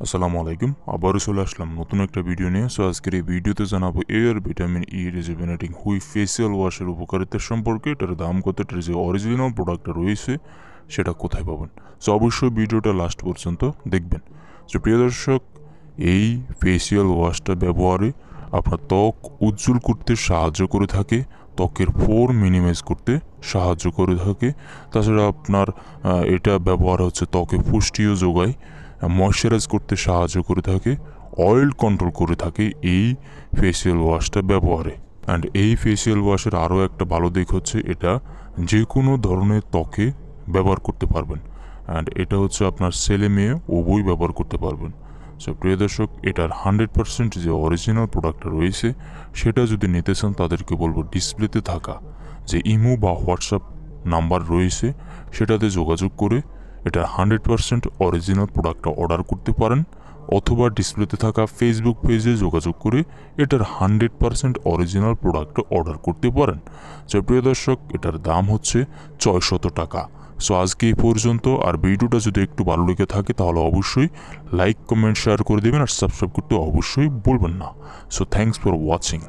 আসসালামু আলাইকুম, আবারও চলে আসলাম নতুন একটা ভিডিও নিয়ে। সো আজকের এই ভিডিওতে জানাবো এয়ার ভিটামিন ই রিজুভেনেটিং হুই ফেসিয়াল ওয়াশের উপকারিতা সম্পর্কে, এটার দাম কত, এটার যে অরিজিনাল প্রোডাক্টটা রয়েছে সেটা কোথায় পাবেন। সো অবশ্যই ভিডিওটা লাস্ট পর্যন্ত দেখবেন। সো প্রিয় দর্শক, এই ফেসিয়াল ওয়াশটা ব্যবহারে আপনার ত্বক উজ্জ্বল করতে সাহায্য করে থাকে, ত্বকের পোর মিনিমাইজ করতে সাহায্য করে থাকে। তাছাড়া আপনার এটা ব্যবহার হচ্ছে ত্বকে পুষ্টিও যোগায়, ময়শ্চারাইজ করতে সাহায্য করে থাকে, অয়েল কন্ট্রোল করে থাকে এই ফেসিয়াল ওয়াশটা ব্যবহারে। অ্যান্ড এই ফেসিয়াল ওয়াশের আরও একটা ভালো দিক হচ্ছে এটা যে কোনো ধরনের ত্বকে ব্যবহার করতে পারবেন। অ্যান্ড এটা হচ্ছে আপনার ছেলে মেয়ে উভয় ব্যবহার করতে পারবেন। সো প্রিয় দর্শক, এটার 100% যে অরিজিনাল প্রোডাক্টটা রয়েছে সেটা যদি নিতে চান তাদেরকে বলবো ডিসপ্লেতে থাকা যে ইমো বা হোয়াটসঅ্যাপ নাম্বার রয়েছে সেটাতে যোগাযোগ করে এটা 100% অরিজিনাল প্রোডাক্টটা অর্ডার করতে পারেন, অথবা ডিসপ্লেতে থাকা ফেসবুক পেজে যোগাযোগ করে এটার 100% অরিজিনাল প্রোডাক্টটা অর্ডার করতে পারেন। তো প্রিয় দর্শক, এটার দাম হচ্ছে 600 টাকা। সো আজকে এই পর্যন্ত। আর ভিডিওটা যদি একটু ভালো লেগে থাকে তাহলে অবশ্যই লাইক, কমেন্ট, শেয়ার করে দেবেন, আর সাবস্ক্রাইব করতে অবশ্যই ভুলবেন না। So thanks for watching.